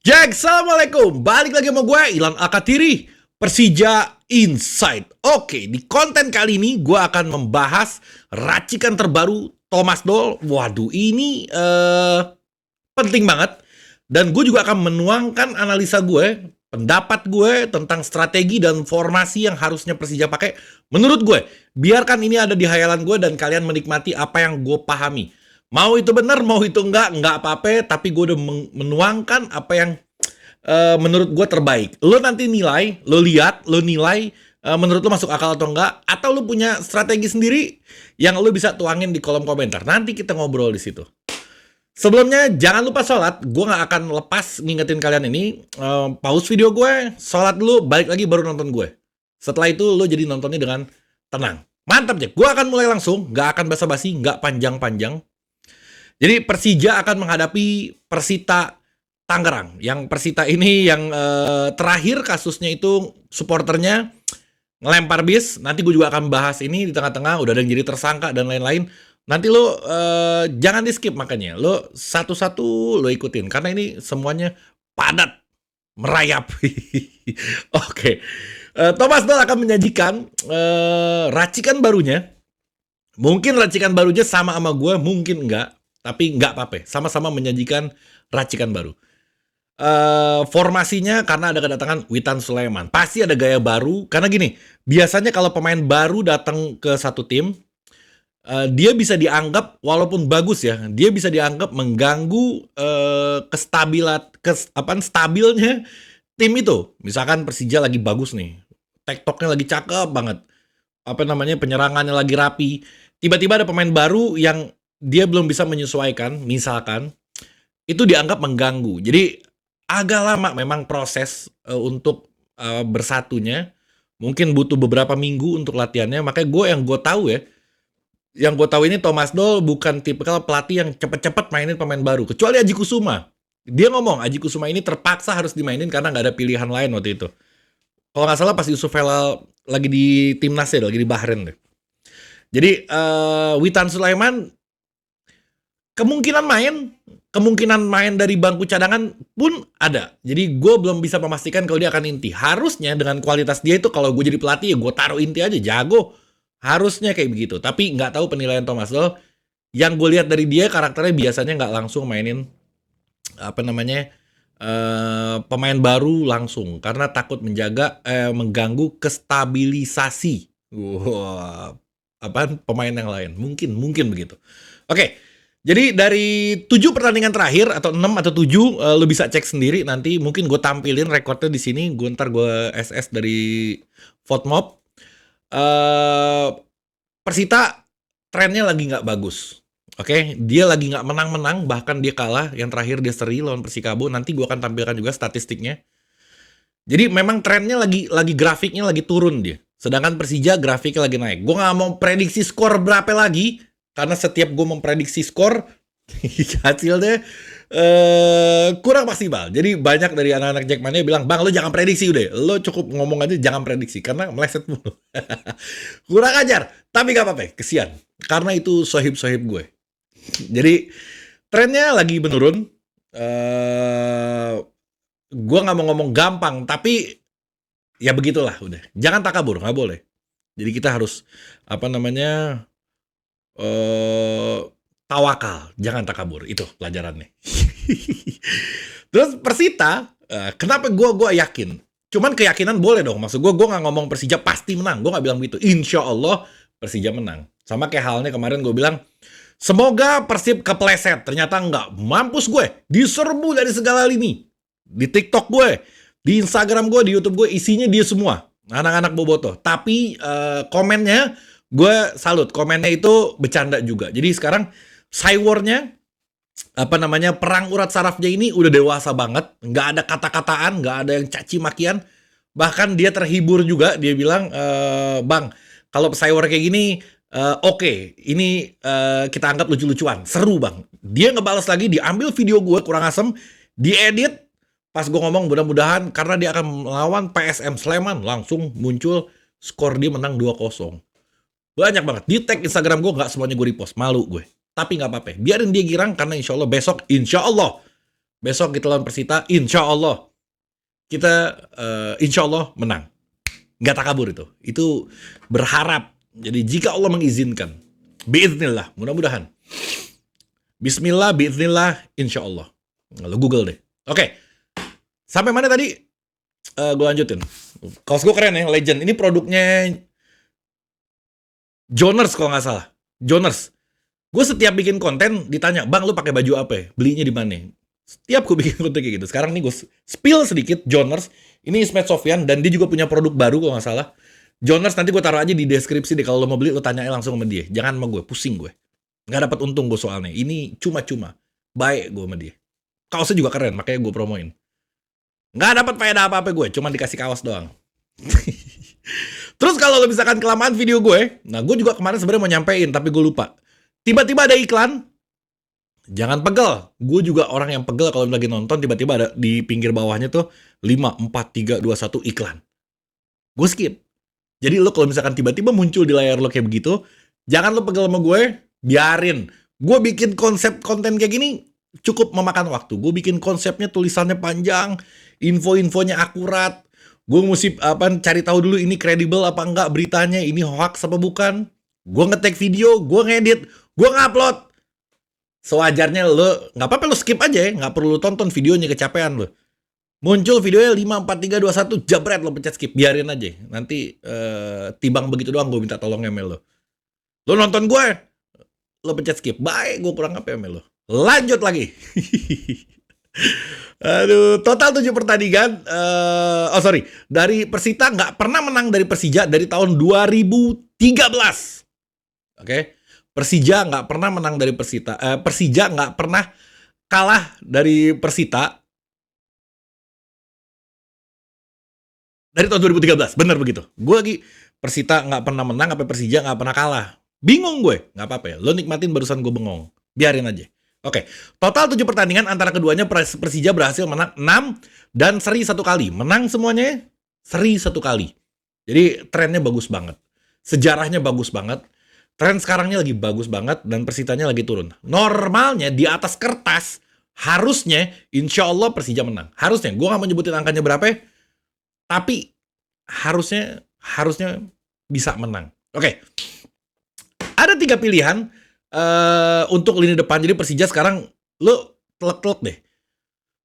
Jack, assalamualaikum. Balik lagi sama gue, Ilan Alkatiri, Persija Insight. Oke, di konten kali ini gue akan membahas racikan terbaru Thomas Doll. Waduh, ini penting banget. Dan gue juga akan menuangkan analisa gue, pendapat gue tentang strategi dan formasi yang harusnya Persija pakai. Menurut gue, biarkan ini ada di hayalan gue dan kalian menikmati apa yang gue pahami. Mau itu benar, mau itu enggak apa-apa, tapi gue udah menuangkan apa yang menurut gue terbaik. Lo nanti nilai, lo lihat, lo nilai, menurut lo masuk akal atau enggak, atau lo punya strategi sendiri yang lo bisa tuangin di kolom komentar. Nanti kita ngobrol di situ. Sebelumnya, jangan lupa sholat. Gue gak akan lepas ngingetin kalian ini. Pause video gue, sholat dulu, balik lagi baru nonton gue. Setelah itu, lo jadi nontonnya dengan tenang. Mantap, Jack. Gue akan mulai langsung, gak akan basa-basi, gak panjang-panjang. Jadi Persija akan menghadapi Persita Tangerang. Yang Persita ini yang terakhir kasusnya itu supporternya ngelempar bis. Nanti gue juga akan bahas ini di tengah-tengah. Udah ada yang jadi tersangka dan lain-lain. Nanti lo jangan di skip makanya. Lo satu-satu lo ikutin. Karena ini semuanya padat, merayap. Oke. Thomas Doll akan menyajikan racikan barunya. Mungkin racikan barunya sama gue, mungkin enggak. Tapi nggak apa-apa, sama-sama menyajikan racikan baru. Formasinya karena ada kedatangan Witan Sulaiman. Pasti ada gaya baru, karena gini, biasanya kalau pemain baru datang ke satu tim, dia bisa dianggap, walaupun bagus ya, dia bisa dianggap mengganggu stabilnya tim itu. Misalkan Persija lagi bagus nih, tektoknya lagi cakep banget, penyerangannya lagi rapi. Tiba-tiba ada pemain baru yang dia belum bisa menyesuaikan, misalkan, itu dianggap mengganggu. Jadi agak lama memang proses untuk bersatunya. Mungkin butuh beberapa minggu untuk latihannya. Makanya yang gue tahu ini Thomas Doll bukan tipikal pelatih yang cepet-cepet mainin pemain baru. Kecuali Aji Kusuma. Dia ngomong, Aji Kusuma ini terpaksa harus dimainin karena nggak ada pilihan lain waktu itu. Kalau nggak salah pas Yusuf Helal lagi di timnas ya, lagi di Bahrain deh. Jadi Witan Sulaiman kemungkinan main dari bangku cadangan pun ada. Jadi gue belum bisa memastikan kalau dia akan inti. Harusnya dengan kualitas dia itu kalau gue jadi pelatih ya gue taruh inti aja, jago. Harusnya kayak begitu. Tapi nggak tahu penilaian Thomas Doll. Yang gue lihat dari dia karakternya biasanya nggak langsung mainin pemain baru langsung karena takut mengganggu kestabilisasi pemain yang lain. Mungkin begitu. Oke. Jadi dari 7 pertandingan terakhir atau 6 atau 7 lo bisa cek sendiri nanti, mungkin gue tampilin rekornya di sini. Ntar gue SS dari Fotmob. Persita trennya lagi nggak bagus. Oke, dia lagi nggak menang-menang, bahkan dia kalah. Yang terakhir dia seri lawan Persikabo. Nanti gue akan tampilkan juga statistiknya. Jadi memang trennya lagi grafiknya lagi turun dia. Sedangkan Persija grafiknya lagi naik. Gue nggak mau prediksi skor berapa lagi. Karena setiap gue memprediksi skor, hasilnya kurang maksimal. Jadi banyak dari anak-anak Jackmania bilang, Bang, lo jangan prediksi udah. Lo cukup ngomong aja jangan prediksi. Karena meleset mulu. Kurang ajar. Tapi gak apa-apa, kesian. Karena itu sohib-sohib gue. Jadi trennya lagi menurun. Gue gak mau ngomong gampang. Tapi ya begitulah udah. Jangan takabur, gak boleh. Jadi kita harus tawakal, jangan takabur. Itu pelajarannya. Terus Persita, kenapa gue yakin? Cuman keyakinan boleh dong. Maksud gue nggak ngomong Persija pasti menang. Gue nggak bilang begitu. Insya Allah Persija menang. Sama kayak halnya kemarin gue bilang, semoga Persib kepleset. Ternyata nggak. Mampus gue. Diserbu dari segala lini. Di TikTok gue, di Instagram gue, di YouTube gue, isinya dia semua. Anak-anak bobotoh. Tapi komennya, gue salut, komennya itu bercanda juga. Jadi sekarang cywarnya perang urat sarafnya ini udah dewasa banget, nggak ada kata-kataan, nggak ada yang caci makian. Bahkan dia terhibur juga, dia bilang, Bang, kalau cywar kayak gini oke, ini kita anggap lucu-lucuan, seru Bang. Dia ngebales lagi, diambil video gue kurang asem, diedit. Pas gue ngomong mudah-mudahan karena dia akan melawan PSM Sleman, langsung muncul skor dia menang 2-0. Banyak banget. Di tag Instagram gue gak semuanya gue repost. Malu gue. Tapi gak apa-apa. Biarin dia girang karena insya Allah besok. Insya Allah. Besok kita lawan Persita, insya Allah kita insya Allah menang. Nggak takabur itu. Itu berharap. Jadi jika Allah mengizinkan, biiznillah, mudah-mudahan. Bismillah, biiznillah, insya Allah. Lalu Google deh. Oke. Sampai mana tadi? Gue lanjutin. Kaos gue keren ya, legend. Ini produknya Joners kalau nggak salah. Joners. Gue setiap bikin konten ditanya, Bang lu pakai baju apa ya? Belinya di mana? Setiap gue bikin konten kayak gitu. Sekarang nih gue spill sedikit Joners. Ini Ismet Sofyan dan dia juga punya produk baru kalau nggak salah. Joners nanti gue taruh aja di deskripsi deh. Kalau lo mau beli lo tanyain langsung sama dia. Jangan sama gue, pusing gue. Nggak dapat untung gue soalnya. Ini cuma-cuma. Baik gue sama dia. Kaosnya juga keren, makanya gue promoin. Nggak dapat faedah apa-apa gue, cuma dikasih kaos doang. Terus kalau lo misalkan kelamaan video gue, nah gue juga kemarin sebenarnya mau nyampein tapi gue lupa. Tiba-tiba ada iklan. Jangan pegel. Gue juga orang yang pegel kalau lagi nonton tiba-tiba ada di pinggir bawahnya tuh 5, 4, 3, 2, 1 iklan. Gue skip. Jadi lo kalau misalkan tiba-tiba muncul di layar lo kayak begitu, jangan lo pegel sama gue, biarin. Gue bikin konsep konten kayak gini cukup memakan waktu. Gue bikin konsepnya tulisannya panjang, info-infonya akurat. Gue mesti cari tahu dulu ini kredibel apa enggak beritanya, ini hoax apa bukan. Gue nge-tag video, gue ngedit, gue ngupload. Sewajarnya lo, nggak apa-apa lo skip aja ya, nggak perlu lo tonton videonya kecapean lo. Muncul videonya 5, 4, 3, 2, 1, jabret lo pencet skip, biarin aja. Nanti tibang begitu doang gue minta tolong email lo. Lo nonton gue, lo pencet skip, baik gue kurang apa email lo. Lanjut lagi. Aduh, total 7 pertandingan. Dari Persita nggak pernah menang dari Persija dari tahun 2013. Oke. Persija nggak pernah menang dari Persita. Persija nggak pernah kalah dari Persita dari tahun 2013. Bener begitu. Gue lagi Persita nggak pernah menang, apa Persija nggak pernah kalah. Bingung gue. Nggak apa-apa ya. Lo nikmatin barusan gue bengong. Biarin aja. Oke. Total 7 pertandingan antara keduanya Persija berhasil menang 6 dan seri 1 kali. Menang semuanya, seri 1 kali. Jadi trennya bagus banget. Sejarahnya bagus banget. Tren sekarangnya lagi bagus banget dan Persitanya lagi turun. Normalnya di atas kertas harusnya insya Allah Persija menang. Harusnya, gue gak mau nyebutin angkanya berapa ya, tapi harusnya bisa menang. Oke. Ada 3 pilihan untuk lini depan. Jadi Persija sekarang lo telek-telek deh.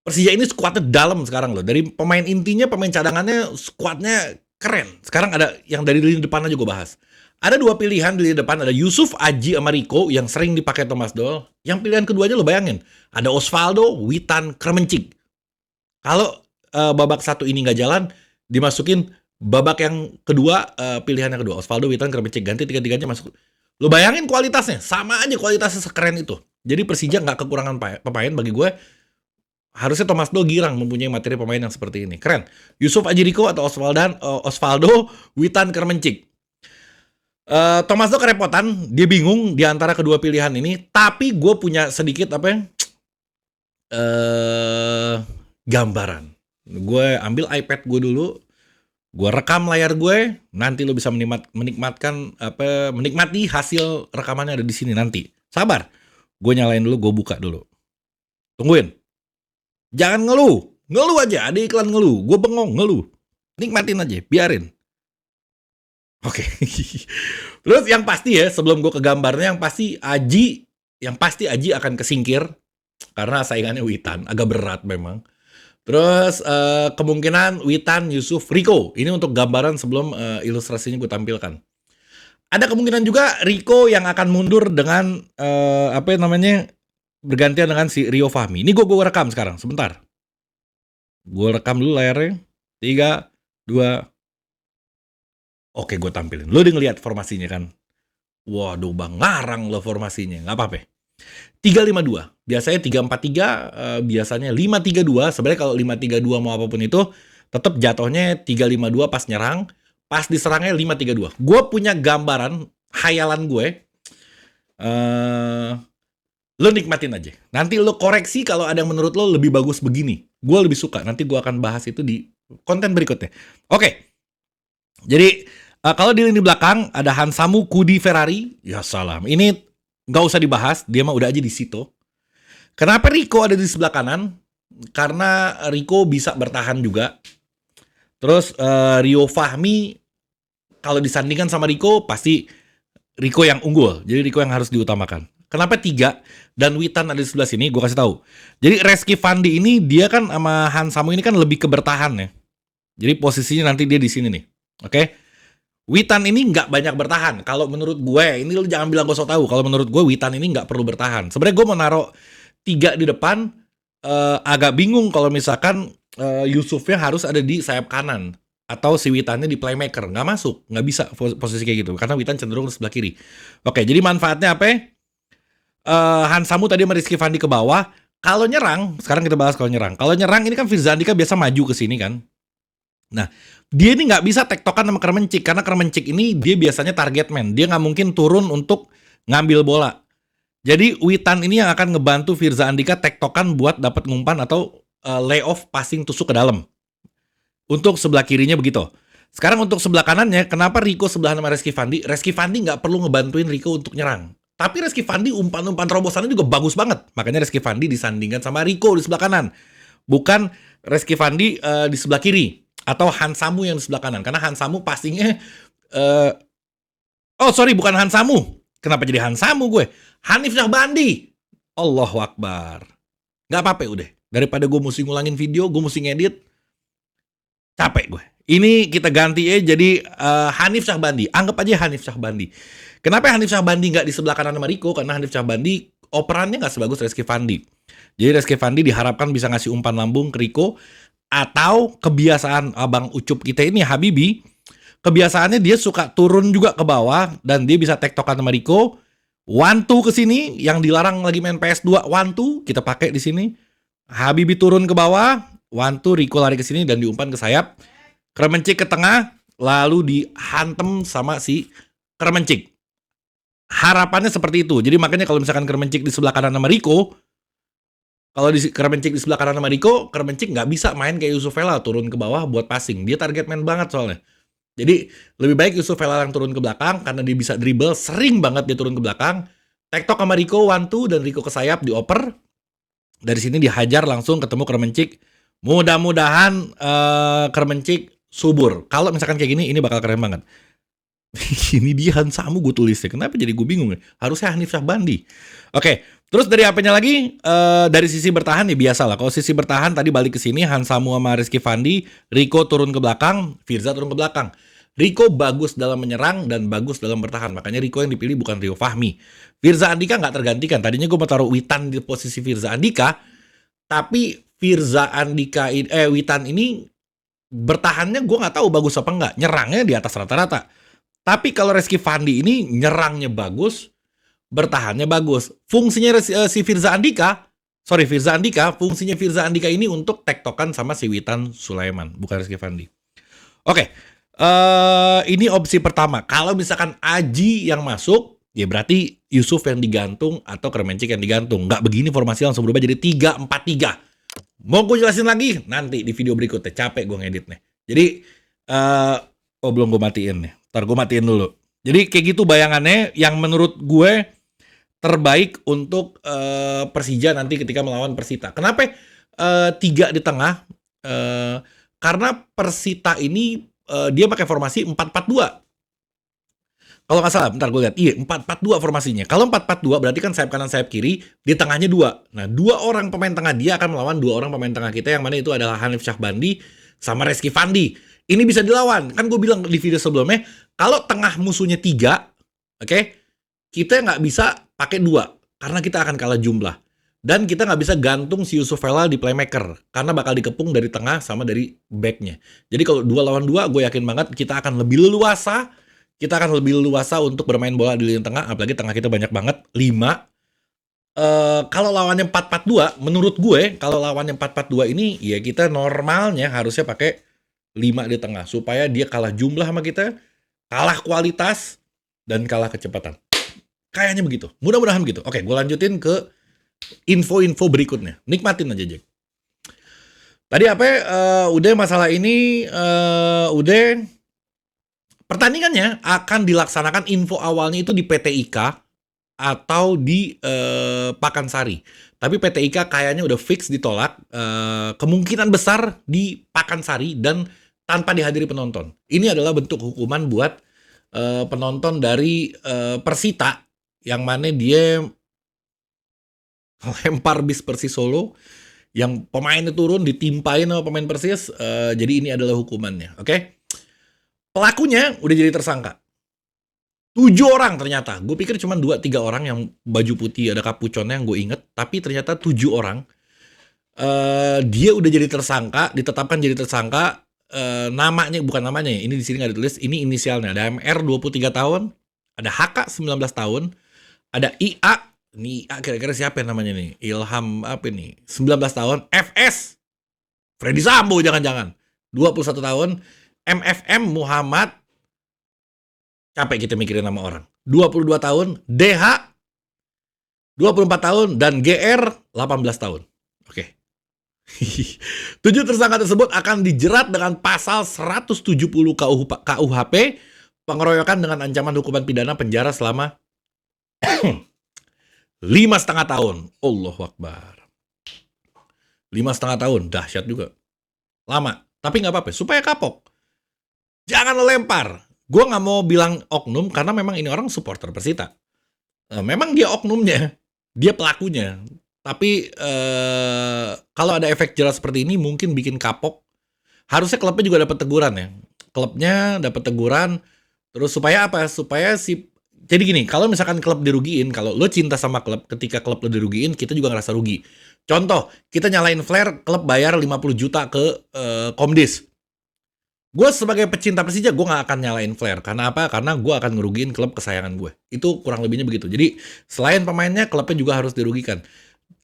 Persija ini skuadnya dalam sekarang loh. Dari pemain intinya, pemain cadangannya, skuadnya keren. Sekarang ada yang dari lini depan aja gue bahas. Ada 2 pilihan di lini depan, ada Yusuf Aji sama Rico yang sering dipakai Thomas Doll. Yang pilihan keduanya lo bayangin, ada Osvaldo, Witan, Kremencik. Kalau babak 1 ini nggak jalan, dimasukin babak yang kedua, pilihan yang kedua, Osvaldo, Witan, Kremencik, ganti 3-3-nya masuk. Lo bayangin kualitasnya, sama aja kualitasnya sekeren itu. Jadi Persija nggak kekurangan pemain bagi gue. Harusnya Thomas Doll girang mempunyai materi pemain yang seperti ini. Keren. Yusuf Aji Rico atau Osvaldo, Witan, Kremencik. Thomas Doll kerepotan, dia bingung di antara kedua pilihan ini, tapi gue punya sedikit gambaran. Gue ambil iPad gue dulu, gue rekam layar gue, nanti lo bisa menikmati hasil rekamannya ada di sini nanti. Sabar, gue nyalain dulu, gue buka dulu. Tungguin. Jangan ngeluh aja, ada iklan ngeluh, gue bengong ngeluh. Nikmatin aja, biarin. Oke. Terus yang pasti ya, sebelum gue ke gambarnya, yang pasti Aji akan kesingkir karena saingannya Witan, agak berat memang. Terus kemungkinan Witan, Yusuf, Rico. Ini untuk gambaran sebelum ilustrasinya gue tampilkan. Ada kemungkinan juga Rico yang akan mundur dengan bergantian dengan si Rio Fahmi. Ini gue rekam sekarang, sebentar. Gue rekam dulu layarnya. 3, 2, oke, gue tampilin. Lo udah ngeliat formasinya kan? Waduh bang, ngarang lo formasinya. Nggak apa-apa. 3-5-2. Biasanya 3-4-3, biasanya 5-3-2. Sebenarnya kalau 5-3-2 mau apapun itu, tetap jatuhnya 3-5-2 pas nyerang. Pas diserangnya 5-3-2. Gue punya gambaran, hayalan gue. Lo nikmatin aja. Nanti lo koreksi kalau ada yang menurut lo lebih bagus begini. Gue lebih suka. Nanti gue akan bahas itu di konten berikutnya. Oke. Jadi kalau di lini belakang ada Hansamu, Kudi, Ferrari, ya salam. Ini nggak usah dibahas, dia mah udah aja di situ. Kenapa Rico ada di sebelah kanan? karena Rico bisa bertahan juga. Terus Rio Fahmi kalau disandingkan sama Rico pasti Rico yang unggul. Jadi Rico yang harus diutamakan. Kenapa 3 dan Witan ada di sebelah sini? Gue kasih tahu. Jadi Reski Fandi ini dia kan sama Hansamu ini kan lebih ke bertahan ya. Jadi posisinya nanti dia di sini nih. Oke. Witan ini nggak banyak bertahan. Kalau menurut gue, ini lu jangan bilang gue so tahu. Kalau menurut gue Witan ini nggak perlu bertahan. Sebenarnya gue mau naruh 3 di depan. Agak bingung kalau misalkan Yusufnya harus ada di sayap kanan atau si Witannya di playmaker. Nggak masuk, nggak bisa posisi kayak gitu karena Witan cenderung di sebelah kiri. Oke, jadi manfaatnya apa? Hansamu tadi sama Rizky Fandi ke bawah. Kalau nyerang, sekarang kita bahas kalau nyerang. Kalau nyerang ini kan Firza Andika biasa maju ke sini kan. Nah, dia ini nggak bisa tektokan sama Kremencik karena Kremencik ini dia biasanya target man. Dia nggak mungkin turun untuk ngambil bola. Jadi Witan ini yang akan ngebantu Firza Andika tektokan buat dapat ngumpan atau layoff passing tusuk ke dalam. Untuk sebelah kirinya begitu. Sekarang untuk sebelah kanannya, kenapa Rico sebelah sama Reski Fandi? Reski Fandi nggak perlu ngebantuin Rico untuk nyerang. Tapi Reski Fandi umpan-umpan terobosannya juga bagus banget. Makanya Reski Fandi disandingkan sama Rico di sebelah kanan. Bukan Reski Fandi di sebelah kiri. Atau Hansamu yang di sebelah kanan. Karena Hansamu passingnya... bukan Hansamu. Kenapa jadi Hansamu gue? Hanif Syahbandi. Allahu Akbar. Gak apa-apa udah. Daripada gue mesti ngulangin video, gue mesti ngedit. Capek gue. Ini kita ganti jadi Hanif Syahbandi. Anggap aja Hanif Syahbandi. Kenapa Hanif Syahbandi gak di sebelah kanan sama Rico? Karena Hanif Syahbandi operannya gak sebagus Reski Fandi. Jadi Reski Fandi diharapkan bisa ngasih umpan lambung ke Rico. Atau kebiasaan abang Ucup kita ini, Habibi, kebiasaannya dia suka turun juga ke bawah dan dia bisa tektokan sama Rico. 1-2 ke sini yang dilarang lagi main PS2, 1-2 kita pakai di sini. Habibi turun ke bawah, 1-2 Rico lari ke sini dan diumpan ke sayap. Kremencik ke tengah, lalu dihantem sama si Kremencik. Harapannya seperti itu. Jadi makanya kalau misalkan Kremencik di sebelah kanan sama Rico, kalau di Kremencik di sebelah kanan sama Rico, Kremencik nggak bisa main kayak Yusuf Vela turun ke bawah buat passing. Dia target man banget soalnya. Jadi lebih baik Yusuf Vela yang turun ke belakang karena dia bisa dribble, sering banget dia turun ke belakang. Tektok sama Rico 1-2 dan Rico ke sayap dioper. Dari sini dihajar langsung ketemu Kremencik. Mudah-mudahan Kremencik subur. Kalau misalkan kayak gini, ini bakal keren banget. Ini dia Hansamu gue tulisnya. Kenapa jadi gue bingung ya? Harusnya Hanif Syahbandi. Oke, terus dari apanya lagi? Dari sisi bertahan ya biasa lah. Kalau sisi bertahan tadi balik ke sini, Hansamu sama Rizky Fandi, Rico turun ke belakang, Firza turun ke belakang. Rico bagus dalam menyerang dan bagus dalam bertahan. Makanya Rico yang dipilih bukan Rio Fahmi. Firza Andika nggak tergantikan. Tadinya gue mau taruh Witan di posisi Firza Andika, tapi Witan ini bertahannya gue nggak tahu bagus apa enggak. Nyerangnya di atas rata-rata. Tapi kalau Rizky Fandi ini nyerangnya bagus, bertahannya bagus. Fungsinya Firza Andika, fungsinya Firza Andika ini untuk tektokan sama si Witan Sulaiman, bukan Rizky Fandi. Oke, ini opsi pertama. Kalau misalkan Aji yang masuk, ya berarti Yusuf yang digantung atau Kremencik yang digantung. Nggak begini formasi langsung berubah jadi 3-4-3. Mau gue jelasin lagi? Nanti di video berikutnya. Capek gue ngeditnya. Jadi, belum gue matiin nih. Ntar gue matiin dulu. Jadi kayak gitu bayangannya yang menurut gue terbaik untuk Persija nanti ketika melawan Persita. Kenapa 3 di tengah? Karena Persita ini dia pakai formasi 4-4-2. Kalau nggak salah, bentar gue lihat. Iya, 4-4-2 formasinya. Kalau 4-4-2 berarti kan sayap kanan, sayap kiri, di tengahnya 2. Nah, 2 orang pemain tengah dia akan melawan 2 orang pemain tengah kita yang mana itu adalah Hanif Syahbandi sama Rizky Fandi. Ini bisa dilawan. Kan gue bilang di video sebelumnya, kalau tengah musuhnya 3, oke, kita nggak bisa pakai 2 karena kita akan kalah jumlah. Dan kita nggak bisa gantung si Yusuf Vela di playmaker karena bakal dikepung dari tengah sama dari backnya. Jadi kalau 2 lawan 2, gue yakin banget kita akan lebih leluasa. Kita akan lebih leluasa untuk bermain bola di lini tengah, apalagi tengah kita banyak banget, 5. Kalau lawannya 4-4-2, menurut gue, kalau lawannya 4-4-2 ini, ya kita normalnya harusnya pakai 5 di tengah, supaya dia kalah jumlah sama kita, kalah kualitas, dan kalah kecepatan. Kayaknya begitu, mudah-mudahan begitu. Oke, gue lanjutin ke info-info berikutnya. Nikmatin aja, Jack. Tadi apa ya, udah masalah ini, udah... Pertandingannya akan dilaksanakan info awalnya itu di PT IKA. atau di Pakansari. Tapi PT IKA kayaknya udah fix ditolak. Kemungkinan besar di Pakansari dan tanpa dihadiri penonton. Ini adalah bentuk hukuman buat penonton dari Persita yang mana dia lempar bis Persis Solo, yang pemainnya turun ditimpain sama pemain Persis. Jadi ini adalah hukumannya. Oke? Pelakunya udah jadi tersangka. 7 orang ternyata. Gue pikir cuma 2-3 orang yang baju putih ada kapuconnya yang gue inget. Tapi ternyata 7 orang. Dia udah jadi tersangka, ditetapkan jadi tersangka. Namanya, bukan namanya ya, ini di sini nggak ditulis. Ini inisialnya. Ada MR 23 tahun. Ada HK 19 tahun. Ada IA. Ini IA kira-kira siapa yang namanya nih? Ilham apa nih? 19 tahun. FS. Freddy Sambo jangan-jangan. 21 tahun. MFM Muhammad, capek kita mikirin nama orang, 22 tahun, DH 24 tahun, dan GR 18 tahun. Oke. 7 tersangka tersebut akan dijerat dengan pasal 170 KUHP, pengeroyokan dengan ancaman hukuman pidana penjara selama 5,5 tahun. Allahu Akbar. 5,5 tahun, dahsyat juga. Lama, tapi nggak apa-apa, supaya kapok. Jangan lempar. Gue nggak mau bilang oknum karena memang ini orang supporter Persita. Memang dia oknumnya, dia pelakunya. Tapi kalau ada efek jelas seperti ini mungkin bikin kapok. Harusnya klubnya juga dapat teguran ya. Klubnya dapat teguran. Terus supaya apa? Supaya jadi gini, kalau misalkan klub dirugiin, kalau lo cinta sama klub, ketika klub lo dirugiin, kita juga ngerasa rugi. Contoh, kita nyalain flare, klub bayar 50 juta ke Komdis. Gue sebagai pecinta Persija, gue gak akan nyalain flare. Karena apa? Karena gue akan ngerugiin klub kesayangan gue. Itu kurang lebihnya begitu. Jadi selain pemainnya, klubnya juga harus dirugikan.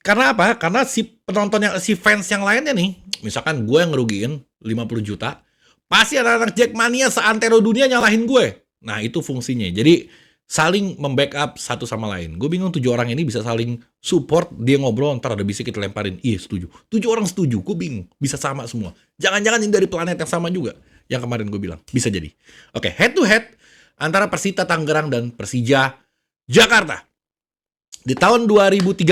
Karena apa? Karena si fans yang lainnya nih, misalkan gue yang ngerugiin 50 juta, pasti ada anak Jackmania seantero dunia nyalahin gue. Nah itu fungsinya. Jadi saling membackup satu sama lain. Gue bingung 7 orang ini bisa saling support, dia ngobrol, ntar ada bisik kita lemparin. Iya setuju. 7 orang setuju, gue bingung. Bisa sama semua. Jangan-jangan ini dari planet yang sama juga. Yang kemarin gue bilang, bisa jadi. Oke, head to head antara Persita Tangerang dan Persija Jakarta. Di tahun 2013,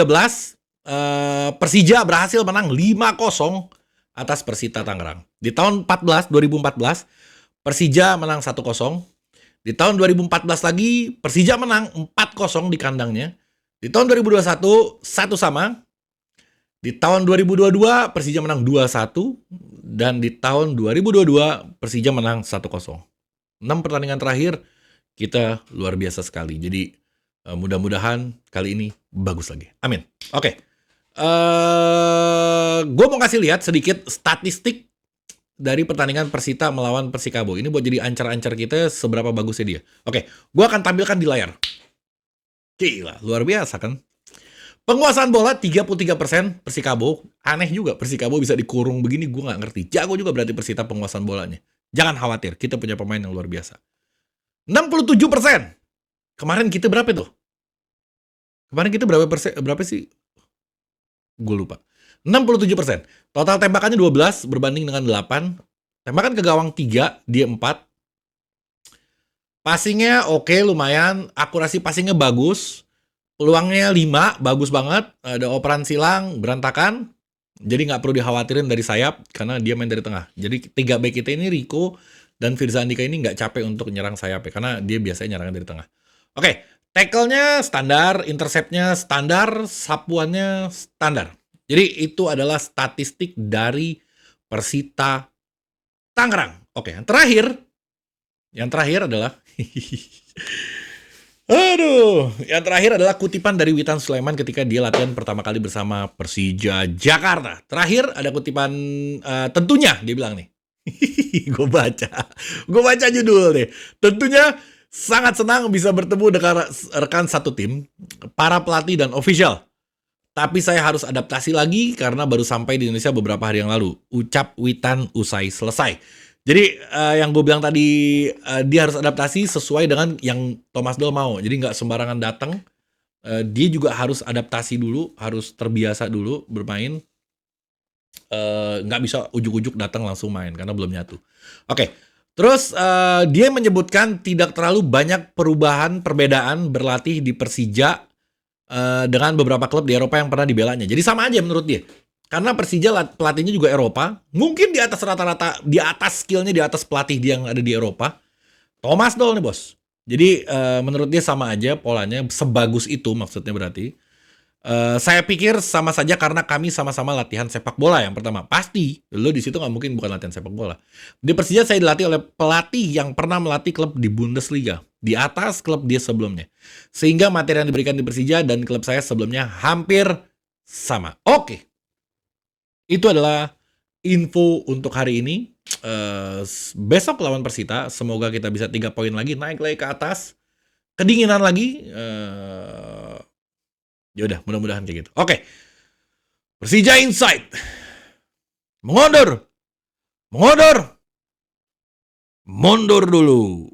Persija berhasil menang 5-0 atas Persita Tangerang. Di tahun 2014, Persija menang 1-0. Di tahun 2014 lagi, Persija menang 4-0 di kandangnya. Di tahun 2021, 1 sama. Di tahun 2022, Persija menang 2-1. Dan di tahun 2022, Persija menang 1-0. 6 pertandingan terakhir, kita luar biasa sekali. Jadi, mudah-mudahan kali ini bagus lagi. Amin. Oke. Gue mau kasih lihat sedikit statistik dari pertandingan Persita melawan Persikabo. Ini buat jadi ancar-ancar kita seberapa bagusnya dia. Oke, gue akan tampilkan di layar. Gila, luar biasa kan? Penguasaan bola 33% Persikabo. Aneh juga Persikabo bisa dikurung begini, gue gak ngerti. Jago juga berarti Persita penguasaan bolanya. Jangan khawatir, kita punya pemain yang luar biasa. 67%. Kemarin kita berapa tuh? Kemarin kita berapa sih? Gue lupa. 67%. Total tembakannya 12 berbanding dengan 8. Tembakan ke gawang 3, dia 4. Passingnya oke, lumayan. Akurasi passingnya bagus. Peluangnya 5, bagus banget. Ada operan silang, berantakan. Jadi nggak perlu dikhawatirin dari sayap, karena dia main dari tengah. Jadi 3 back kita ini, Rico dan Firza Andika ini nggak capek untuk nyerang sayap ya, karena dia biasanya nyerang dari tengah. Oke, tackle-nya standar, intercept-nya standar, sapuannya standar. Jadi itu adalah statistik dari Persita Tangerang. Oke, yang terakhir adalah yang terakhir adalah kutipan dari Witan Sulaiman ketika dia latihan pertama kali bersama Persija Jakarta. Terakhir ada kutipan tentunya, dia bilang nih. Gue baca judul nih. Tentunya sangat senang bisa bertemu dengan rekan satu tim, para pelatih dan official. Tapi saya harus adaptasi lagi karena baru sampai di Indonesia beberapa hari yang lalu. Ucap Witan usai selesai. Jadi yang gue bilang tadi, dia harus adaptasi sesuai dengan yang Thomas Doll mau. Jadi nggak sembarangan datang. Dia juga harus adaptasi dulu, harus terbiasa dulu bermain. Nggak bisa ujuk-ujuk datang langsung main karena belum nyatu. Oke, terus dia menyebutkan tidak terlalu banyak perbedaan berlatih di Persija dengan beberapa klub di Eropa yang pernah dibelanya. Jadi sama aja menurut dia. Karena Persija pelatihnya juga Eropa, mungkin di atas rata-rata, di atas skillnya, di atas pelatih dia yang ada di Eropa. Thomas Doll nih bos. Jadi menurut dia sama aja polanya, sebagus itu maksudnya berarti. Saya pikir sama saja karena kami sama-sama latihan sepak bola yang pertama. Pasti, lo di situ nggak mungkin bukan latihan sepak bola. Di Persija saya dilatih oleh pelatih yang pernah melatih klub di Bundesliga, di atas klub dia sebelumnya. Sehingga materi yang diberikan di Persija dan klub saya sebelumnya hampir sama. Oke. Itu adalah info untuk hari ini. Besok lawan Persita, semoga kita bisa 3 poin lagi, naik lagi ke atas. Kedinginan lagi, ya udah, mudah-mudahan kayak gitu. Oke. Persija Insight. Mengondur. Mundur dulu.